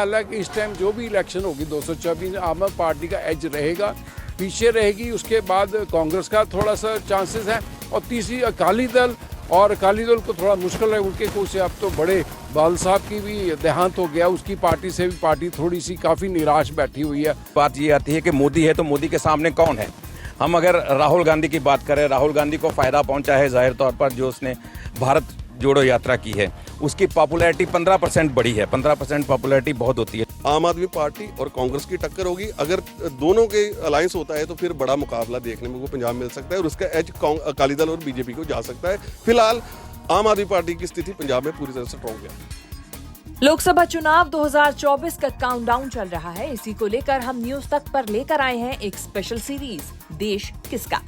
ख्याल है कि इस टाइम जो भी इलेक्शन होगी 224 आम आदमी पार्टी का एज रहेगा, पीछे रहेगी। उसके बाद कांग्रेस का थोड़ा सा चांसेस है, और तीसरी अकाली दल, और अकाली दल को थोड़ा मुश्किल है उनके कुछ, अब तो बड़े बाल साहब की भी देहांत हो गया, उसकी पार्टी से भी पार्टी थोड़ी सी काफ़ी निराश बैठी हुई है। बात ये आती है कि मोदी है तो मोदी के सामने कौन है। हम अगर राहुल गांधी की बात करें, राहुल गांधी को फ़ायदा पहुंचा है जाहिर तौर पर जो उसने भारत जोड़ो यात्रा की है, उसकी पॉपुलैरिटी 15% बढ़ी है। 15% पॉपुलैरिटी बहुत होती है। आम आदमी पार्टी और कांग्रेस की टक्कर होगी। अगर दोनों के अलायंस होता है तो फिर बड़ा मुकाबला देखने में को पंजाब मिल सकता है, और उसका एज अकाली दल और बीजेपी को जा सकता है। फिलहाल आम आदमी पार्टी की स्थिति पंजाब में पूरी तरह से स्ट्रॉन्ग है। लोकसभा चुनाव 2024 का काउंटडाउन चल रहा है। इसी को लेकर हम न्यूज तक पर लेकर आए हैं एक स्पेशल सीरीज, देश किसका।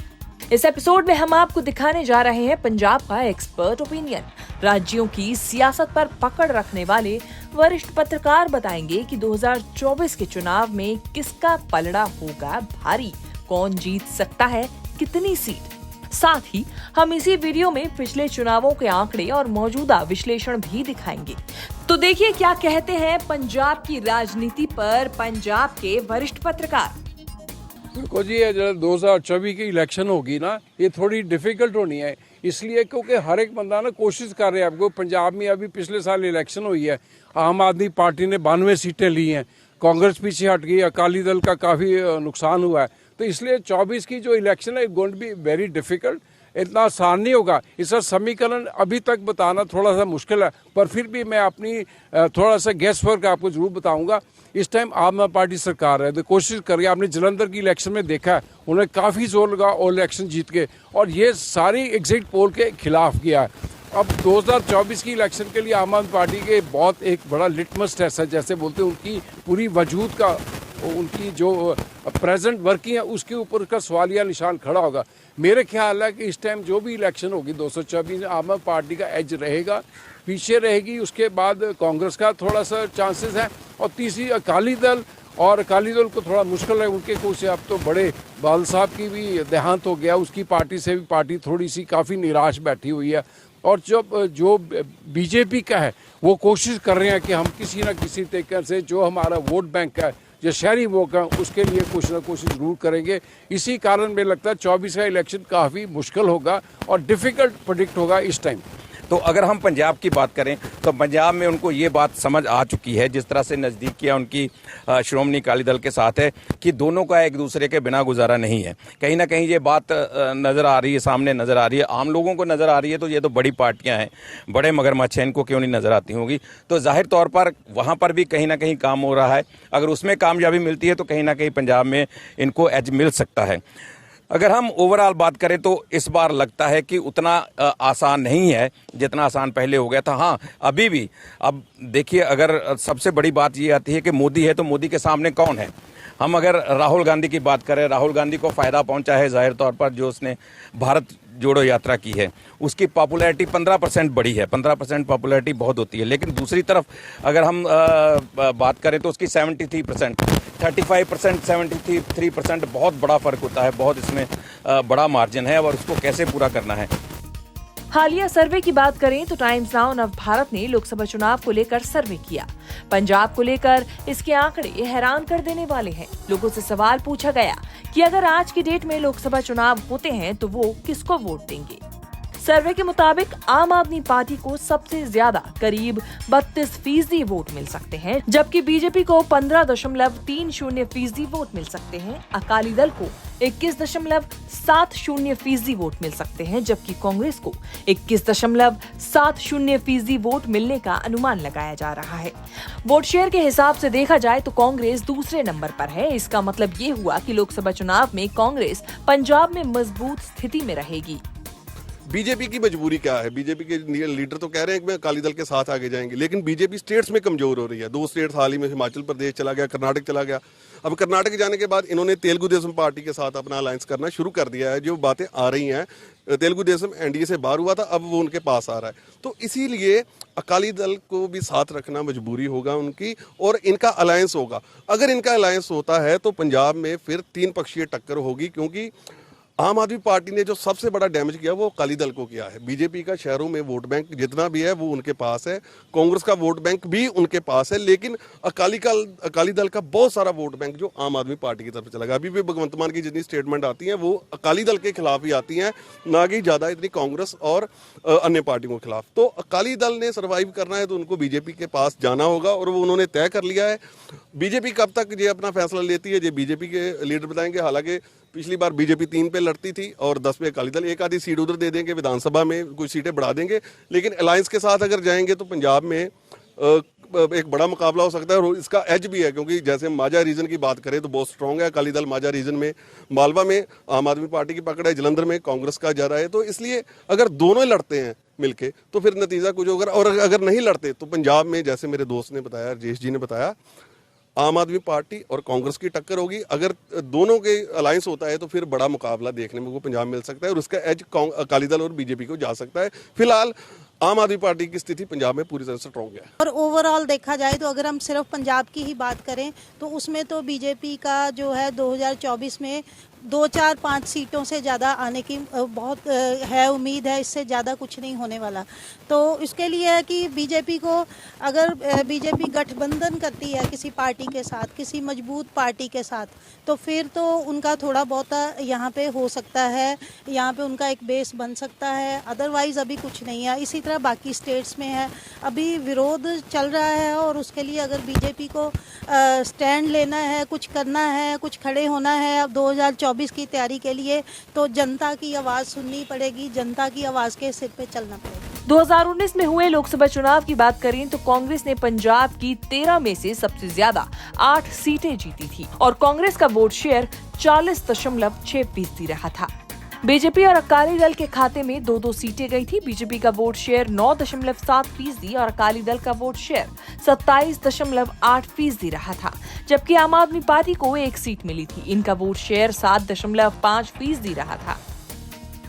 इस एपिसोड में हम आपको दिखाने जा रहे हैं पंजाब का एक्सपर्ट ओपिनियन। राज्यों की सियासत पर पकड़ रखने वाले वरिष्ठ पत्रकार बताएंगे कि 2024 के चुनाव में किसका पलड़ा होगा भारी, कौन जीत सकता है कितनी सीट। साथ ही हम इसी वीडियो में पिछले चुनावों के आंकड़े और मौजूदा विश्लेषण भी दिखाएंगे। तो देखिए क्या कहते हैं पंजाब की राजनीति पर पंजाब के वरिष्ठ पत्रकार। देखो जी, ये जो 2024 की इलेक्शन होगी ना, ये थोड़ी डिफिकल्ट होनी है, इसलिए क्योंकि हर एक बंदा ना कोशिश कर रहे हैं। आपको पंजाब में अभी पिछले साल इलेक्शन हुई है, आम आदमी पार्टी ने 92 सीटें ली हैं, कांग्रेस पीछे हट गई, अकाली दल का काफ़ी नुकसान हुआ है। तो इसलिए 24 की जो इलेक्शन है going to be very difficult, इतना आसान नहीं होगा। इसका समीकरण अभी तक बताना थोड़ा सा मुश्किल है, पर फिर भी मैं अपनी थोड़ा सा गेस वर्क आपको जरूर बताऊंगा। इस टाइम आम आदमी पार्टी सरकार है तो कोशिश करिए। आपने जलंधर की इलेक्शन में देखा है, उन्होंने काफ़ी जोर लगा और इलेक्शन जीत के, और ये सारी एग्जिट पोल के खिलाफ किया है। अब 2024 की इलेक्शन के लिए आम आदमी पार्टी के बहुत एक बड़ा लिटमस टेस्ट है, जैसे बोलते हैं, उनकी पूरी वजूद का, उनकी जो प्रेजेंट वर्किंग है उसके ऊपर का सवालिया निशान खड़ा होगा। मेरे ख्याल है कि इस टाइम जो भी इलेक्शन होगी 224 आम आदमी पार्टी का एज रहेगा, पीछे रहेगी। उसके बाद कांग्रेस का थोड़ा सा चांसेस है, और तीसरी अकाली दल, और अकाली दल को थोड़ा मुश्किल है उनके कुछ, अब तो बड़े बाल साहब की भी देहांत हो गया, उसकी पार्टी से भी पार्टी थोड़ी सी काफ़ी निराश बैठी हुई है। और जो बीजेपी का है वो कोशिश कर रहे हैं कि हम किसी न किसी तरीके से जो हमारा वोट बैंक है, जो शहरी वोट है, उसके लिए कुछ ना कुछ जरूर करेंगे। इसी कारण मुझे लगता है 24 का इलेक्शन काफ़ी मुश्किल होगा और डिफ़िकल्ट प्रेडिक्ट होगा इस टाइम। तो अगर हम पंजाब की बात करें तो पंजाब में उनको ये बात समझ आ चुकी है, जिस तरह से नज़दीकियाँ उनकी श्रोमणी अकाली दल के साथ है, कि दोनों का एक दूसरे के बिना गुजारा नहीं है। कहीं ना कहीं ये बात नज़र आ रही है, सामने नज़र आ रही है, आम लोगों को नज़र आ रही है। तो ये तो बड़ी पार्टियां हैं, बड़े मगरमच्छ हैं, इनको क्यों नहीं नज़र आती होंगी। तो जाहिर तौर पर वहाँ पर भी कहीं ना कहीं काम हो रहा है। अगर उसमें कामयाबी मिलती है तो कहीं ना कहीं पंजाब में इनको एज मिल सकता है। अगर हम ओवरऑल बात करें तो इस बार लगता है कि उतना आसान नहीं है जितना आसान पहले हो गया था। हाँ, अभी भी अब देखिए, अगर सबसे बड़ी बात ये आती है कि मोदी है तो मोदी के सामने कौन है। हम अगर राहुल गांधी की बात करें, राहुल गांधी को फ़ायदा पहुंचा है जाहिर तौर पर जो उसने भारत जोड़ो यात्रा की है, उसकी पॉपुलैरिटी 15% बढ़ी है। 15% पॉपुलैरिटी बहुत होती है। लेकिन दूसरी तरफ अगर हम बात करें तो उसकी 73%, 35%, 73% बहुत बड़ा फ़र्क होता है। बहुत इसमें बड़ा मार्जिन है, और उसको कैसे पूरा करना है। हालिया सर्वे की बात करें तो टाइम्स नाउ नव भारत ने लोकसभा चुनाव को लेकर सर्वे किया। पंजाब को लेकर इसके आंकड़े हैरान कर देने वाले हैं। लोगों से सवाल पूछा गया कि अगर आज की डेट में लोकसभा चुनाव होते हैं तो वो किसको वोट देंगे। सर्वे के मुताबिक आम आदमी पार्टी को सबसे ज्यादा करीब 32% वोट मिल सकते हैं, जबकि बीजेपी को 15.30% वोट मिल सकते हैं। अकाली दल को 21.70% वोट मिल सकते हैं, जबकि कांग्रेस को 21.70% वोट मिलने का अनुमान लगाया जा रहा है। वोट शेयर के हिसाब से देखा जाए तो कांग्रेस दूसरे नंबर पर है। इसका मतलब ये हुआ कि लोकसभा चुनाव में कांग्रेस पंजाब में मजबूत स्थिति में रहेगी। बीजेपी की मजबूरी क्या है? बीजेपी के लीडर तो कह रहे हैं कि अकाली दल के साथ आगे जाएंगे, लेकिन बीजेपी स्टेट्स में कमजोर हो रही है। 2 स्टेट्स हाल ही में, हिमाचल प्रदेश चला गया, कर्नाटक चला गया। अब कर्नाटक जाने के बाद इन्होंने तेलुगु देशम पार्टी के साथ अपना अलायंस करना शुरू कर दिया है। जो बातें आ रही हैं, तेलुगु देशम एनडीए से बाहर हुआ था, अब वो उनके पास आ रहा है। तो इसीलिए अकाली दल को भी साथ रखना मजबूरी होगा उनकी, और इनका अलायंस होगा। अगर इनका अलायंस होता है तो पंजाब में फिर 3 पक्षीय टक्कर होगी, क्योंकि आम आदमी पार्टी ने जो सबसे बड़ा डैमेज किया वो अकाली दल को किया है। बीजेपी का शहरों में वोट बैंक जितना भी है वो उनके पास है, कांग्रेस का वोट बैंक भी उनके पास है, लेकिन अकाली दल का बहुत सारा वोट बैंक जो आम आदमी पार्टी की तरफ चला गया। अभी भी भगवंत मान की जितनी स्टेटमेंट आती हैं वो अकाली दल के खिलाफ ही आती हैं, ना कि ज़्यादा इतनी कांग्रेस और अन्य पार्टियों के खिलाफ। तो अकाली दल ने सर्वाइव करना है तो उनको बीजेपी के पास जाना होगा और वो उन्होंने तय कर लिया है। बीजेपी कब तक ये अपना फैसला लेती है ये बीजेपी के लीडर बताएंगे। हालांकि पिछली बार बीजेपी 3 पे लड़ती थी और 10 पे अकाली दल, एक आधी सीट उधर दे देंगे, विधानसभा में कुछ सीटें बढ़ा देंगे, लेकिन अलायंस के साथ अगर जाएंगे तो पंजाब में एक बड़ा मुकाबला हो सकता है। और इसका एज भी है क्योंकि जैसे माझा रीजन की बात करें तो बहुत स्ट्रांग है अकाली दल माझा रीजन में, मालवा में आम आदमी पार्टी की पकड़ है, जलंधर में कांग्रेस का जा रहा है। तो इसलिए अगर दोनों लड़ते हैं मिलके तो फिर नतीजा कुछ होगा, और अगर नहीं लड़ते तो पंजाब में जैसे मेरे दोस्त ने बताया, राजेश जी ने बताया, आम आदमी पार्टी और कांग्रेस की टक्कर होगी। अगर दोनों के अलायंस होता है तो फिर बड़ा मुकाबला देखने में को पंजाब मिल सकता है और उसका एज अकाली दल और बीजेपी को जा सकता है। फिलहाल आम आदमी पार्टी की स्थिति पंजाब में पूरी तरह से स्ट्रॉन्ग है। और ओवरऑल देखा जाए तो अगर हम सिर्फ पंजाब की ही बात करें तो उसमें तो बीजेपी का जो है 2024 में 2-4-5 सीटों से ज़्यादा आने की बहुत है उम्मीद है, इससे ज़्यादा कुछ नहीं होने वाला। तो इसके लिए है कि बीजेपी को अगर बीजेपी गठबंधन करती है किसी पार्टी के साथ, किसी मजबूत पार्टी के साथ, तो फिर तो उनका थोड़ा बहुत यहाँ पे हो सकता है, यहाँ पे उनका एक बेस बन सकता है। अदरवाइज़ अभी कुछ नहीं है। इसी तरह बाकी स्टेट्स में है, अभी विरोध चल रहा है और उसके लिए अगर बीजेपी को स्टैंड लेना है, कुछ करना है, कुछ खड़े होना है अब 2024 की तैयारी के लिए, तो जनता की आवाज़ सुननी पड़ेगी, जनता की आवाज़ के सिर पे चलना पड़ेगा। 2019 में हुए लोकसभा चुनाव की बात करें तो कांग्रेस ने पंजाब की 13 में से सबसे ज्यादा 8 सीटें जीती थी और कांग्रेस का वोट शेयर 40.6% रहा था। बीजेपी और अकाली दल के खाते में 2-2 सीटें गई थी। बीजेपी का वोट शेयर 9.7% और अकाली दल का वोट शेयर 27.8% रहा था, जबकि आम आदमी पार्टी को 1 सीट मिली थी। इनका वोट शेयर 7.5% रहा था।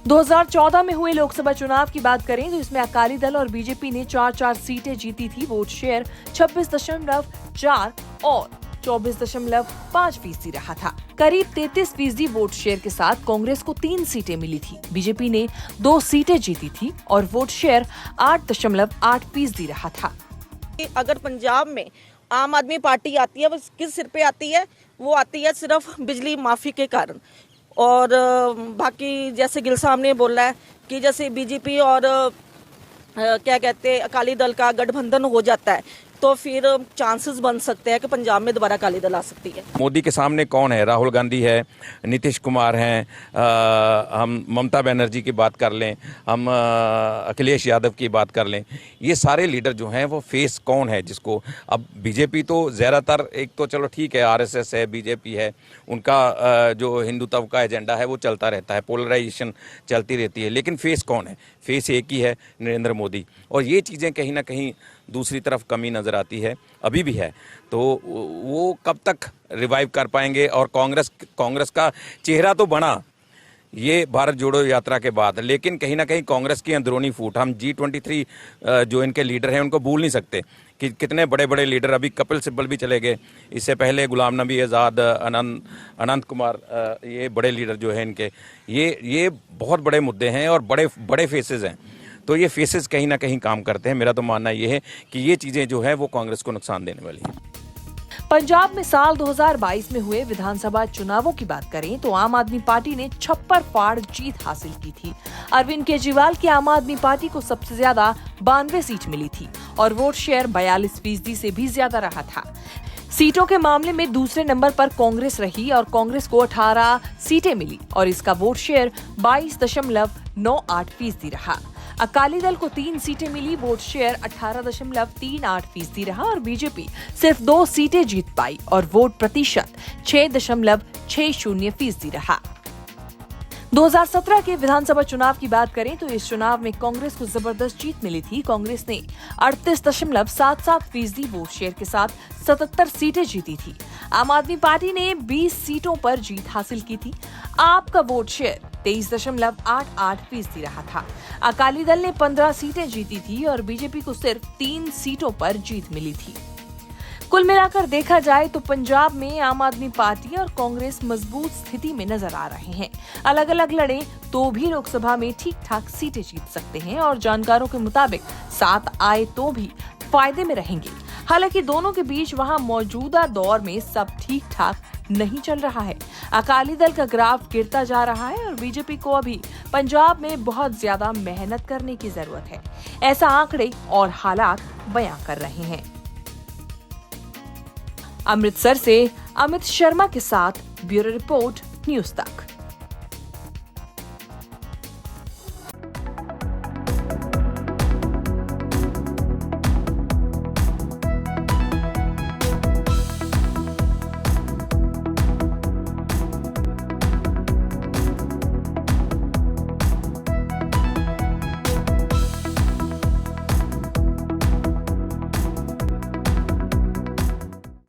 2014 में हुए लोकसभा चुनाव की बात करें तो इसमें अकाली दल और बीजेपी ने 4-4 सीटें जीती थी। वोट शेयर 26.4 और 24.5% रहा था। करीब 33% वोट शेयर के साथ कांग्रेस को 3 सीटें मिली थी। बीजेपी ने 2 सीटें जीती थी और वोट शेयर 8.8% रहा था। अगर पंजाब में आम आदमी पार्टी आती है वो किस सिर पे आती है? वो आती है सिर्फ बिजली माफी के कारण। और बाकी जैसे गिल साहब ने बोला है कि जैसे बीजेपी और क्या कहते हैं अकाली दल का गठबंधन हो जाता है तो फिर चांसेस बन सकते हैं कि पंजाब में दोबारा अकाली दल आ सकती है। मोदी के सामने कौन है? राहुल गांधी है, नीतीश कुमार हैं, हम ममता बनर्जी की बात कर लें, हम अखिलेश यादव की बात कर लें, ये सारे लीडर जो हैं वो फेस कौन है जिसको? अब बीजेपी तो ज़्यादातर, एक तो चलो ठीक है आरएसएस है, बीजेपी है, उनका जो हिंदुत्व का एजेंडा है वो चलता रहता है, पोलराइजेशन चलती रहती है, लेकिन फेस कौन है? फेस एक ही है, नरेंद्र मोदी। और ये चीज़ें कहीं ना कहीं दूसरी तरफ कमी नज़र आती है, अभी भी है। तो वो कब तक रिवाइव कर पाएंगे? और कांग्रेस का चेहरा तो बना ये भारत जोड़ो यात्रा के बाद, लेकिन कहीं ना कहीं कांग्रेस की अंदरूनी फूट, हम G23 जो इनके लीडर हैं उनको भूल नहीं सकते कि कितने बड़े बड़े लीडर, अभी कपिल सिब्बल भी चले गए, इससे पहले गुलाम नबी आज़ाद, अनंत कुमार, ये बड़े लीडर जो हैं इनके, ये बहुत बड़े मुद्दे हैं और बड़े फेसेस हैं। तो ये फेसेस कहीं ना कहीं काम करते हैं। मेरा तो मानना ये है कि ये चीज़ें जो है वो कांग्रेस को नुकसान देने वाली हैं। पंजाब में साल 2022 में हुए विधानसभा चुनावों की बात करें तो आम आदमी पार्टी ने छप्पर फाड़ जीत हासिल की थी। अरविंद केजरीवाल की आम आदमी पार्टी को सबसे ज्यादा 92 सीट मिली थी और वोट शेयर 42% से भी ज्यादा रहा था। सीटों के मामले में दूसरे नंबर पर कांग्रेस रही और कांग्रेस को 18 सीटें मिली और इसका वोट शेयर 22.98% रहा। अकाली दल को 3 सीटें मिली, वोट शेयर 18.38% रहा और बीजेपी सिर्फ 2 सीटें जीत पाई और वोट प्रतिशत 6.60% रहा। 2017 के विधानसभा चुनाव की बात करें तो इस चुनाव में कांग्रेस को जबरदस्त जीत मिली थी। कांग्रेस ने 38.77% वोट शेयर के साथ 77 सीटें जीती थी। आम आदमी पार्टी ने 20 सीटों पर जीत हासिल की थी। आप का वोट शेयर 23.88% रहा था। अकाली दल ने 15 सीटें जीती थी और बीजेपी को सिर्फ 3 सीटों पर जीत मिली थी। कुल मिलाकर देखा जाए तो पंजाब में आम आदमी पार्टी और कांग्रेस मजबूत स्थिति में नजर आ रहे हैं। अलग अलग लड़े तो भी लोकसभा में ठीक ठाक सीटें जीत सकते हैं और जानकारों के मुताबिक 7 आए तो भी फायदे में रहेंगे। हालांकि दोनों के बीच वहां मौजूदा दौर में सब ठीक ठाक नहीं चल रहा है। अकाली दल का ग्राफ गिरता जा रहा है और बीजेपी को अभी पंजाब में बहुत ज्यादा मेहनत करने की जरूरत है, ऐसा आंकड़े और हालात बयां कर रहे हैं। अमृतसर से अमित शर्मा के साथ ब्यूरो रिपोर्ट, न्यूज़ तक।